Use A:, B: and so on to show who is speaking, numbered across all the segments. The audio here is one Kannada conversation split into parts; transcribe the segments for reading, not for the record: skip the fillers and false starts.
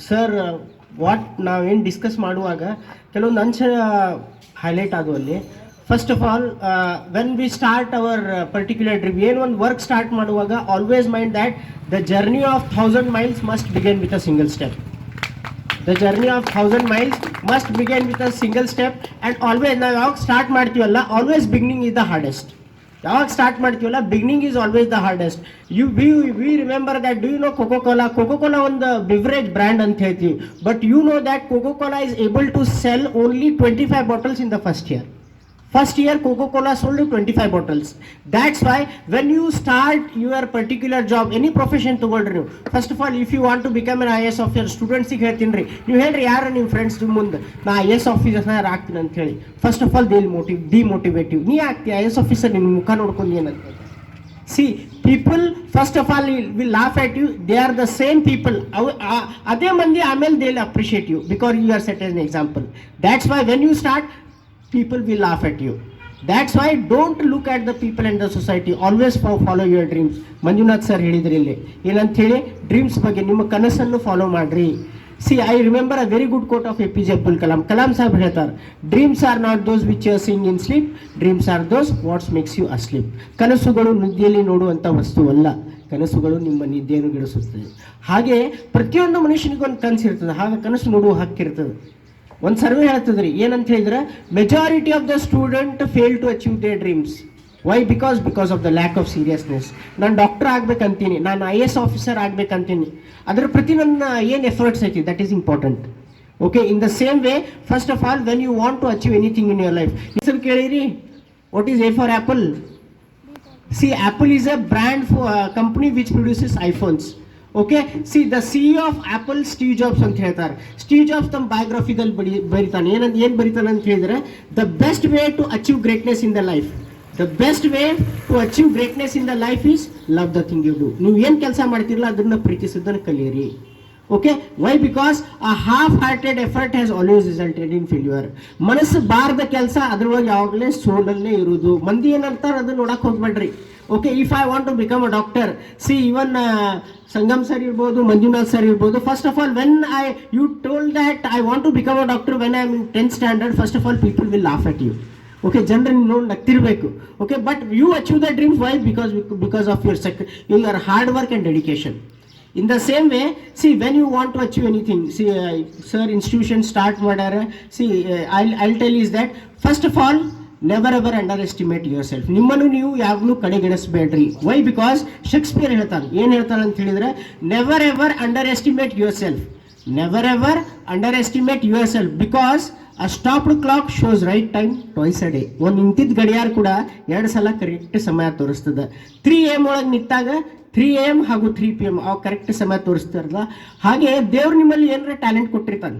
A: ಸರ್ ವಾಟ್ ನಾವೇನು ಡಿಸ್ಕಸ್ ಮಾಡುವಾಗ ಕೆಲವೊಂದು ಅಂಶ ಹೈಲೈಟ್ ಆದವು ಅಲ್ಲಿ. First of all when we start hour particular dream, ಏನು ಒಂದು ವರ್ಕ್ ಸ್ಟಾರ್ಟ್ ಮಾಡುವಾಗ always mind that the journey of 1000 miles must begin with a single step. The journey of 1000 miles must begin with a single step, and always ನಾವು ಯಾವಾಗ ಸ್ಟಾರ್ಟ್ ಮಾಡ್ತೀವಲ್ಲ always beginning is the hardest. ಯಾವಾಗ ಸ್ಟಾರ್ಟ್ ಮಾಡ್ತೀವಲ್ಲ beginning is always the hardest. We remember that do you know Coca Cola ಒಂದು ಬಿವ್ರೇಜ್ ಬ್ರ್ಯಾಂಡ್ ಅಂತ ಹೇಳ್ತೀವಿ, but you know that Coca Cola is able to sell only 25 bottles in the first year. First year Coca-Cola sold 25 bottles. That's why when you start your particular job, any profession ತಗೊಳ್ರಿ ನೀವು, first of all if you want to become an IAS officer, ಸ್ಟೂಡೆಂಟ್ಸಿಗೆ ಹೇಳ್ತೀನಿ ರೀ, ನೀವು ಹೇಳ್ರಿ ಯಾರು ನಿಮ್ಮ ಫ್ರೆಂಡ್ಸ್ ಮುಂದೆ ನಾ IAS ಆಫೀಸರ್ ಆಗ್ತೀನಿ ಅಂತ ಹೇಳಿ, first of all they will demotivated. ನೀ ಆಗ್ತಿ IAS ಆಫೀಸರ್, ನಿನ್ನ ಮುಖ ನೋಡ್ಕೊಂಡು ಏನಂತ. See, people first of all will laugh at you. They are the same people. ಅದೇ ಮಂದಿ ಆಮೇಲೆ they will appreciate you because you are set as an example. That's why when you start, people will laugh at you. That's why don't look at the people and the society. Always follow your dreams. Manjunath sir ಹೇಳಿದ್ರಿ ಇಲ್ಲಿ ಏನಂತ ಹೇಳಿ, ಡ್ರೀಮ್ಸ್ ಬಗ್ಗೆ ನಿಮ್ಮ ಕನಸನ್ನು ಫಾಲೋ ಮಾಡ್ರಿ. See I remember a very good quote of APJ Abdul Kalam saheb ಹೇಳ್ತಾರೆ, dreams are not those which you ಸಿಂಗ್ in sleep, dreams are those what's makes you asleep. ಕನಸುಗಳು ನಿದ್ದೆಯಲ್ಲಿ ನೋಡುವಂಥ ವಸ್ತುವಲ್ಲ, ಕನಸುಗಳು ನಿಮ್ಮ ನಿದ್ದೆಯನ್ನು ಗಿಡಿಸುತ್ತದೆ. ಹಾಗೆ ಪ್ರತಿಯೊಂದು ಮನುಷ್ಯನಿಗೂ ಒಂದು ಕನಸು ಇರ್ತದೆ, ಹಾಗೆ ಕನಸು ನೋಡುವ ಹಕ್ಕಿರ್ತದೆ. ಒಂದು ಸರ್ವೆ ಹೇಳ್ತದ್ರಿ, ಏನಂತ ಹೇಳಿದ್ರೆ majority of the student fail to achieve their dreams. Why? Because of the lack of seriousness. ನಾನು ಡಾಕ್ಟರ್ ಆಗ್ಬೇಕಂತೀನಿ, ನಾನು IAS ಆಫೀಸರ್ ಆಗ್ಬೇಕಂತೀನಿ, ಅದರ ಪ್ರತಿ ನನ್ನ ಏನು ಎಫರ್ಟ್ಸ್ ಐತಿ that is important. Okay, in the same way first of all when you want to achieve anything in your life, ಹೆಸರು ಕೇಳಿರಿ, what is A for apple? See Apple is a brand company which produces iPhones. Okay, see the CEO of Apple Steve Jobs ಅಂತ ಹೇಳ್ತಾರೆ. ಸ್ಟೀವ್ ಜಾಬ್ಸ್ ತಮ್ಮ ಬಯೋಗ್ರಫಿದಲ್ಲಿ ಬರೀತಾನೆ, ಏನು ಬರೀತಾನೆ ಅಂತ ಹೇಳಿದ್ರೆ, the best way to achieve greatness in the life, the best way to achieve greatness in the life is love the thing you do. ನೀವು ಏನು ಕೆಲಸ ಮಾಡ್ತಿರಲ್ಲ ಅದನ್ನು ಪ್ರೀತಿಸೋದನ್ನು ಕಲಿಯಿರಿ. Okay, why? Because a half hearted effort has always resulted in failure. ಮನಸ್ಸು ಬಾರದ ಕೆಲಸ ಅದ್ರೊಳಗೆ ಯಾವಾಗಲೇ ಸೋಲಲ್ಲೇ ಇರುವುದು. ಮಂದಿ ಏನಂತಾರೆ ಅದನ್ನ ನೋಡಕ್ಕೆ ಹೋಗ್ಬೇಡ್ರಿ. Okay, if I want to become a doctor, see ಇವನ್ ಸಂಗಮ್ ಸರ್ ಇರ್ಬೋದು, ಮಂಜುನಾಥ್ ಸರ್ ಇರ್ಬೋದು, first of all when you told that I want to become a doctor when I am in 10th standard, first of all people will laugh at you. Okay, ಜನರನ್ನು ನೋಡಿ ನಗ್ತಿರ್ಬೇಕು. Okay, but you achieve the dreams. Why? Because of your hard work and dedication. In the same way, see, when you want to achieve anything, see, sir, institution start ಮಾಡ್ಯಾರ. See, I'll tell is that first of all, never ever underestimate yourself. ನಿಮ್ಮನ್ನು ನೀವು ಯಾವಾಗಲೂ ಕಡೆಗಣಿಸಬೇಡ್ರಿ. ವೈ? ಬಿಕಾಸ್ ಶೇಕ್ಸ್ಪಿಯರ್ ಹೇಳ್ತಾನೆ, ಏನು ಹೇಳ್ತಾನೆ ಅಂತ ಹೇಳಿದ್ರೆ, never ever under estimate your self, never ever under estimate your self, because a stopped clock shows right time twice a day. ಒಂದು ನಿಂತಿದ್ದ ಗಡಿಯಾರ ಕೂಡ 2 ಸಲ ಕರೆಕ್ಟ್ ಸಮಯ ತೋರಿಸ್ತದೆ. 3 AM ಒಳಗೆ ನಿಂತಾಗ 3 AM ಹಾಗೂ 3 PM ಅವು ಕರೆಕ್ಟ್ ಸಮಯ ತೋರಿಸ್ತಾರಲ್ಲ. ಹಾಗೆ ದೇವ್ರು ನಿಮ್ಮಲ್ಲಿ ಏನಾರ ಟ್ಯಾಲೆಂಟ್ ಕೊಟ್ಟಿರ್ತಾನೆ.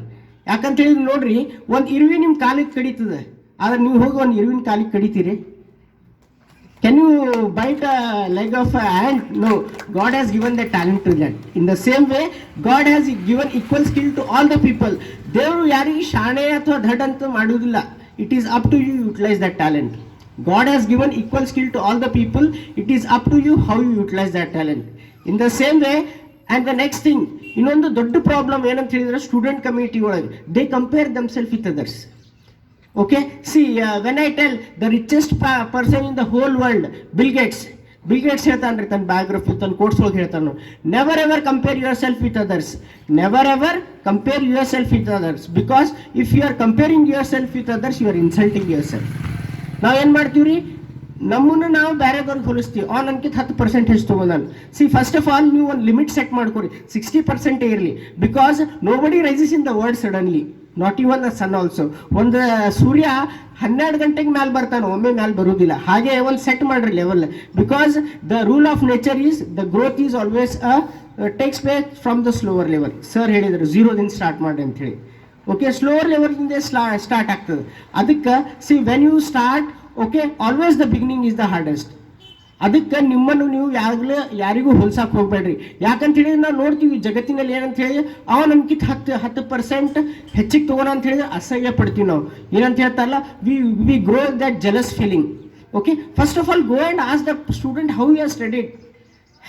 A: ಯಾಕಂತ ಹೇಳಿದ್ರೆ ನೋಡ್ರಿ, ಒಂದು ಇರುವೆ ನಿಮ್ಮ ಕಾಲಿಗೆ ಕಡಿತದೆ, ಆದ್ರೆ ನೀವು ಹೋಗಿ ಒಂದು ಇರುವಿನ ಕಾಲಿಗೆ ಕಡಿತೀರಿ? Can you bite a leg of a hand? No, God has given the talent to that. In the same way God has given equal skill to all the people. ದೇವರು ಯಾರಿಗೆ ಶಾಣೆ ಅಥವಾ ದಡ್ ಅಂತ ಮಾಡುವುದಿಲ್ಲ. It is up to you utilise that talent. God has given equal skill to all the people. It is up to you how you utilize that talent. In the same way, and the next thing, ಇನ್ನೊಂದು ದೊಡ್ಡ ಪ್ರಾಬ್ಲಮ್ ಏನಂತ ಹೇಳಿದ್ರೆ, ಸ್ಟೂಡೆಂಟ್ ಕಮ್ಯುನಿಟಿ ಒಳಗೆ they compare themself with others. Okay, see when I tell the richest person in the whole world, Bill Gates ಹೇಳ್ತಾನ್ರಿ ತನ್ನ ಬಯೋಗ್ರಫಿ, ತನ್ನ ಕೋರ್ಸ್ ಒಳಗೆ ಹೇಳ್ತಾನು, never ever compare yourself with others, never ever compare yourself with others, because if you are comparing yourself with others, you are insulting yourself. ನಾವೇನು ಮಾಡ್ತೀವಿ ರೀ, ನಮ್ಮನ್ನು ನಾವು ಬೇರೆದವ್ರಿಗೆ ಹೋಲಿಸ್ತೀವಿ. ನನ್ಕಿಂತ 10% ಹೆಚ್ಚು ತೊಗೊಂಡಾನು. ಸಿ ಫಸ್ಟ್ ಆಫ್ ಆಲ್ ನೀವು ಒಂದು ಲಿಮಿಟ್ ಸೆಟ್ ಮಾಡ್ಕೊರಿ, 60% ಇರಲಿ. Because nobody rises in the world suddenly, not even the sun also. ಒಂದು ಸೂರ್ಯ 12 ಗಂಟೆಗೆ ಮ್ಯಾಲೆ ಬರ್ತಾನೆ, ಒಮ್ಮೆ ಮ್ಯಾಲೆ ಬರುವುದಿಲ್ಲ. ಹಾಗೆ ಒಂದು ಸೆಟ್ ಮಾಡ್ರಿ level. Because the rule of nature is the growth is always takes place from the slower level. Sir ಹೇಳಿದರು 0ದಿಂದ ಸ್ಟಾರ್ಟ್ ಮಾಡಿ ಅಂತ ಹೇಳಿ. ಓಕೆ, ಸ್ಲೋವರ್ ಲೆವೆಲ್ನಿಂದ ಸ್ಟಾರ್ಟ್ ಆಗ್ತದೆ. ಅದಕ್ಕೆ see when you start, okay, always the beginning is the hardest. ಅದಕ್ಕೆ ನಿಮ್ಮನ್ನು ನೀವು ಯಾರಿಗೂ ಹೋಲ್ಸಕ್ಕೆ ಹೋಗ್ಬೇಡ್ರಿ. ಯಾಕಂತ ಹೇಳಿ ನಾವು ನೋಡ್ತೀವಿ ಜಗತ್ತಿನಲ್ಲಿ ಏನಂತ ಹೇಳಿ, ನಮ್ಗಿಂತ 10% ಹೆಚ್ಚಿಗೆ ತೊಗೋಣ ಅಂತ ಹೇಳಿದ್ರೆ ಅಸಹ್ಯ ಪಡ್ತೀವಿ ನಾವು. ಏನಂತ ಹೇಳ್ತಾರಲ್ಲ, we grow that jealous feeling. Okay, first of all go and ask the student how you are studied.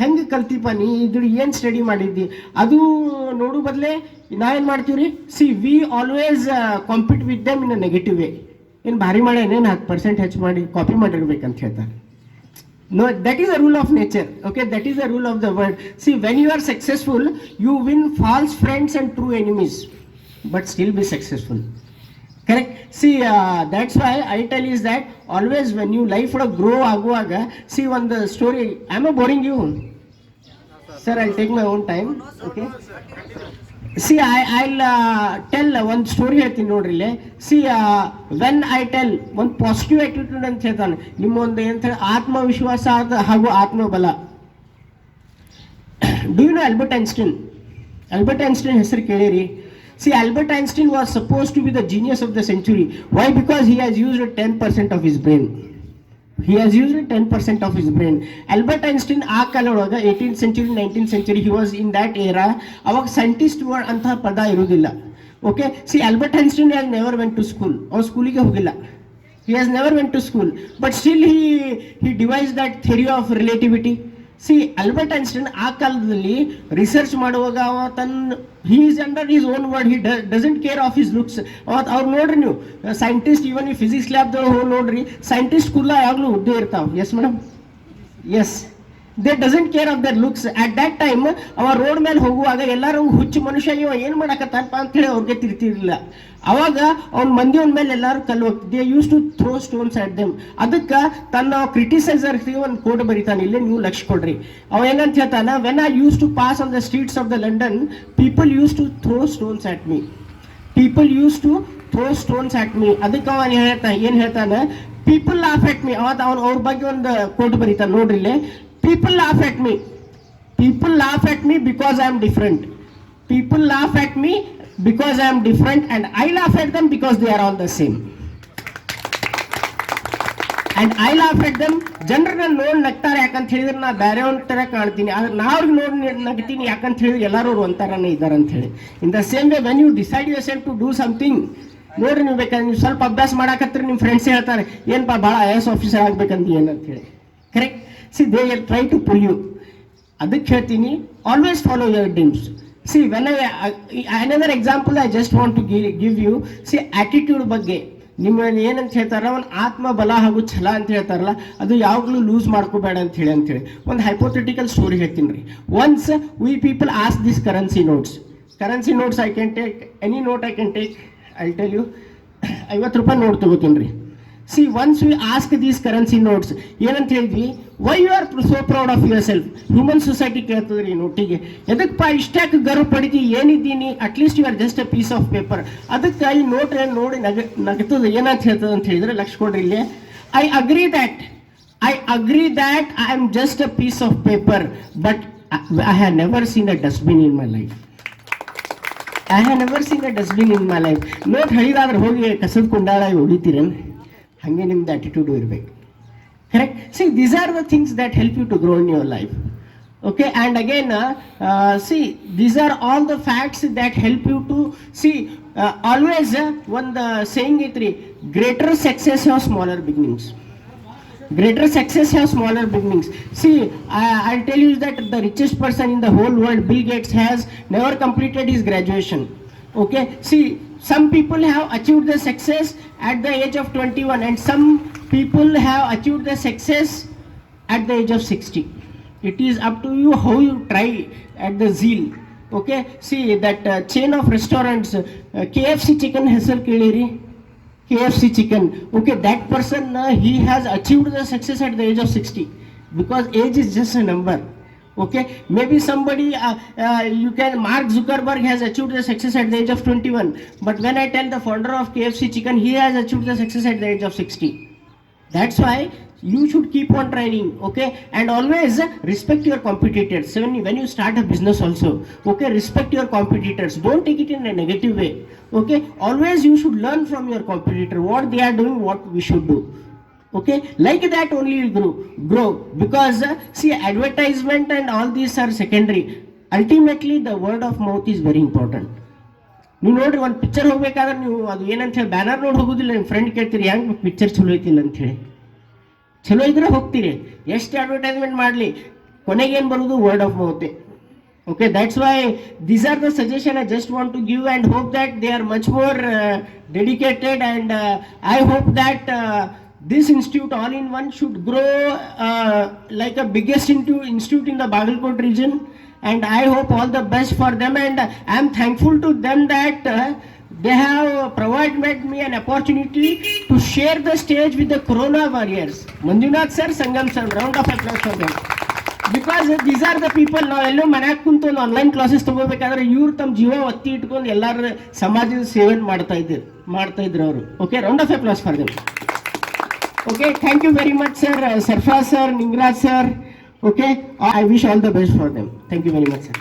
A: ಹೆಂಗೆ ಕಲ್ತಿಪ್ಪ ನೀ ಇದ್ರ ಏನು ಸ್ಟಡಿ ಮಾಡಿದ್ದಿ ಅದು ನೋಡು ಬದಲೇ ನಾ ಏನು ಮಾಡ್ತೀವಿ ರೀ, C we always compete with them in a negative way. ಏನು ಭಾರಿ ಮಾಡ್ಯಾನೇನು 10% ಹೆಚ್ಚು ಮಾಡಿ ಕಾಪಿ ಮಾಡಿರ್ಬೇಕಂತ ಹೇಳ್ತಾರೆ. No, that is a rule of nature. Okay, that is the rule of the world. See, when you are successful, you win false friends and true enemies, but still be successful. Correct? See, that's why I tell is that always when you life grow aguaga, see one the story. Am I boring you? Sir, I'll take my own time. Okay. See, I'll tell one story ಹೇಳ್ತೀನಿ ನೋಡ್ರಿ. ಸಿ ವೆನ್ ಐ ಟೆಲ್ ಒಂದು ಪಾಸಿಟಿವ್ ಆಟಿಟ್ಯೂಡ್ ಅಂತ ಹೇಳ್ತಾನೆ, ನಿಮ್ಮ ಒಂದು ಎಂತ ಆತ್ಮವಿಶ್ವಾಸ ಹಾಗೂ ಆತ್ಮಬಲ. Do you know Albert Einstein? Albert Einstein ಹೆಸರು ಕೇಳಿರಿ. See Albert Einstein was suppose to be the genius of the century. Why? Because he has used 10% of his brain. He has used 10% of his brain. Albert Einstein ಆ ಕಾಲ ಒಳಗೆ 18th century 19th century he was in that era. ಅವಾಗ ಸೈಂಟಿಸ್ಟ್ ವರ್ಡ್ ಅಂತ ಪದ ಇರುವುದಿಲ್ಲ. Okay, C Albert Einstein has never went to school. ಅವ್ನು ಸ್ಕೂಲಿಗೆ ಹೋಗಿಲ್ಲ. He has never went to school, but still he devised that theory of relativity. C Albert Einstein ಆ ಕಾಲದಲ್ಲಿ ರಿಸರ್ಚ್ ಮಾಡುವಾಗ ಅವ ತನ್ನ he is under his own word. He doesn't care of his looks. ಅವ್ರು ನೋಡ್ರಿ ನೀವು ಸೈಂಟಿಸ್ಟ್, ಇವನ್ ಈ ಫಿಸಿಕ್ಸ್ ಲ್ಯಾಬ್ದವ್ರು ಹೋಗಿ ನೋಡ್ರಿ, ಸೈಂಟಿಸ್ಟ್ ಕುಲ್ಲ ಯಾವಾಗಲೂ ಉದ್ದೇ ಇರ್ತಾವೆ. Yes madam, yes, they doesn't care of their looks. At that time ಅವ ರೋಡ್ ಮೇಲೆ ಹೋಗುವಾಗ ಎಲ್ಲರೂ ಹುಚ್ಚು ಮನುಷ್ಯ ಇವ ಏನು ಮಾಡಕತ್ತಾನಪ್ಪ ಅಂತೇಳಿ ಅವ್ರಿಗೆ ತಿರ್ತಿರ್ಲಿಲ್ಲ. ಅವಾಗ ಅವ್ನ ಮಂದಿ ಮೇಲೆ ಎಲ್ಲರೂ ಕಲ್ಲು they use to throw stones at them. ಅದಕ್ಕೆ ತನ್ನ ಕ್ರಿಟಿಸೈಸರ್ಗೆ ಒಂದು ಕೋಡ್ ಬರೀತಾನೆ, ಇಲ್ಲೇ ನೀವು ಲಕ್ಷ್ಯ ಕೊಡ್ರಿ. ಅವ ಏನಂತ ಹೇಳ್ತಾನೆ, when I use to pass on the streets of the London, people use to throw stones at me. People use to throw stones at me. ಅದಕ್ಕೆ ಅವ ಏನು ಹೇಳ್ತಾನೆ, ಪೀಪಲ್ ಲಾಫ್ ಅಟ್ ಮೀ. ಅವತ್ತು ಅವ್ನು ಅವ್ರ ಬಗ್ಗೆ ಒಂದು ಕೋಡ್ ಬರೀತಾನೆ ನೋಡ್ರಿ ಇಲ್ಲೇ. People laugh at me. People laugh at me because I am different. People laugh at me because I am different, and I laugh at them because they are all the same. And I laugh at them. ಜನರನ್ನ ನೋಡಿ ನಗ್ತಾರೆ ಯಾಕಂತ ಹೇಳಿದ್ರೆ ನಾ ಬೇರೆ ಒಂಥರ ಕಾಣ್ತೀನಿ, ಆದ್ರೆ ನಾ ಅವ್ರಿಗೆ ನೋಡಿ ನಗ್ತೀನಿ ಯಾಕಂತ ಹೇಳಿದ್ರೆ ಎಲ್ಲರೂ ಅವ್ರು ಒಂಥರನೇ ಇದ್ದಾರೆ ಅಂತ ಹೇಳಿ. In the same way when you decide yourself to do something, ನೋಡ್ರಿ ನೀವು ಬೇಕಾದ್ರೆ ನೀವು ಸ್ವಲ್ಪ ಅಭ್ಯಾಸ ಮಾಡಕತ್ರಿ, ನಿಮ್ಮ ಫ್ರೆಂಡ್ಸ್ ಹೇಳ್ತಾರೆ ಏನಪ್ಪ ಭಾಳ IAS ಆಫೀಸರ್ ಆಗ್ಬೇಕಂತ ಏನಂತ ಹೇಳಿ. Correct? See, they will try to pull you. ಅದಕ್ಕೆ ಹೇಳ್ತೀನಿ, always follow your dreams. See, when another example I just want to give you. See, attitude ಬಗ್ಗೆ ನಿಮ್ಮ ಏನಂತ ಹೇಳ್ತಾರ, ಒಂದು ಆತ್ಮಬಲ ಹಾಗೂ ಛಲ ಅಂತ ಹೇಳ್ತಾರಲ್ಲ, ಅದು ಯಾವಾಗಲೂ ಲೂಸ್ ಮಾಡ್ಕೋಬೇಡ ಅಂತ ಹೇಳಿ ಒಂದು ಹೈಪೋಥೆಟಿಕಲ್ ಸ್ಟೋರಿ ಹೇಳ್ತೀನಿ ರೀ. Once we people as this currency notes I can take any note, I can take, I tell you 50 ರೂಪಾಯಿ ನೋಟ್ ತಗೋತೀನಿ ರೀ. See, once we ask these currency notes, ಏನಂತ ಹೇಳಿದ್ವಿ, why you are so proud of yourself. Human society ಕೇಳ್ತದ್ರಿ ಈ ನೋಟಿಗೆ, ಎದಕ್ಕಪ್ಪ ಇಷ್ಟ್ಯಾಕೆ ಗರ್ವ ಪಡಿತಿ, ಏನಿದ್ದೀನಿ, at least you are just a piece of paper. ಅದಕ್ಕೆ ಈ ನೋಟ್ ನೋಡಿ ನಗತದ ಏನಂತ ಹೇಳ್ತದೆ ಅಂತ ಹೇಳಿದ್ರೆ, ಲಕ್ಷ ಕೊಡ್ರಿ ಇಲ್ಲಿ. I agree that I am just a piece of paper, but I have never seen a dustbin in my life. Note ಹಳಿದಾದ್ರೆ ಹೋಗಿ ಕಸದ ಕುಂಡಾಳ ಹೊಡಿತೀರೇನು, ಹಂಗೆ ನಿಮ್ದು ಆಟಿಟ್ಯೂಡು ಇರಬೇಕು. Correct? See these are the things that help you to grow in your life. Okay, and again see these are all the facts that help you to see always. ಒಂದು ಸೇಯಿಂಗ್ ಐತ್ರಿ, greater success have smaller beginnings. See, I'll tell you that the richest person in the whole world, Bill Gates, has never completed his graduation. Okay, see, some people have achieved the success at the age of 21, and some people have achieved the success at the age of 60. It is up to you how you try at the zeal. Okay, see that chain of restaurants, KFC chicken ಹೆಸರು ಕೇಳಿರಿ, KFC chicken. Okay, that person he has achieved the success at the age of 60, because age is just a number. Okay, maybe somebody you can, Mark Zuckerberg has achieved the success at the age of 21, but when I tell the founder of KFC chicken, he has achieved the success at the age of 60. That's why you should keep on training. Okay, and always respect your competitors. When you start a business also, okay, respect your competitors. Don't take it in a negative way. Okay, always you should learn from your competitor what they are doing, what we should do. Okay, like that only you grow, because see, advertisement and all these are secondary. Ultimately the word of mouth is very important. ನೀವು ನೋಡ್ರಿ, ಒಂದು ಪಿಕ್ಚರ್ ಹೋಗ್ಬೇಕಾದ್ರೆ ನೀವು ಅದು ಏನಂತ ಹೇಳಿ ಬ್ಯಾನರ್ ನೋಡಿ ಹೋಗೋದಿಲ್ಲ, ನಿಮ್ಮ ಫ್ರೆಂಡ್ ಕೇಳ್ತೀರಿ ಹೆಂಗೆ ಪಿಕ್ಚರ್ ಚಲೋ ಐತಿಲ್ಲ ಅಂಥೇಳಿ. ಚಲೋ ಇದ್ರೆ ಹೋಗ್ತೀರಿ, ಎಷ್ಟು ಅಡ್ವರ್ಟೈಸ್ಮೆಂಟ್ ಮಾಡಲಿ, ಕೊನೆಗೆ ಏನು ಬರೋದು ವರ್ಡ್ ಆಫ್ ಮೌತೆ. Okay, that's why these are the suggestion I just want to give and hope that they are much more dedicated, and I hope that this institute all in one should grow like a biggest institute in the Bagalkot region, and I hope all the best for them, and I am thankful to them that they have provided me an opportunity to share the stage with the corona warriors. Manjunath sir, Sangam sir, round of applause for them. Because these are the people. ನಾವೆಲ್ಲೋ ಮನ್ಯಾಗ ಕುಂತು ಒಂದು ಆನ್ಲೈನ್ ಕ್ಲಾಸಸ್ ತಗೋಬೇಕಾದ್ರೆ ಇವ್ರು ತಮ್ಮ ಜೀವ ಒತ್ತಿ ಇಟ್ಕೊಂಡು ಎಲ್ಲರ ಸಮಾಜದ ಸೇವೆ ಮಾಡ್ತಾ ಇದ್ರು ಅವರು. Okay, round of applause for them. Okay, thank you very much sir, Sarfaraz sir, Ningaraj sir. Okay, I wish all the best for them. Thank you very much sir.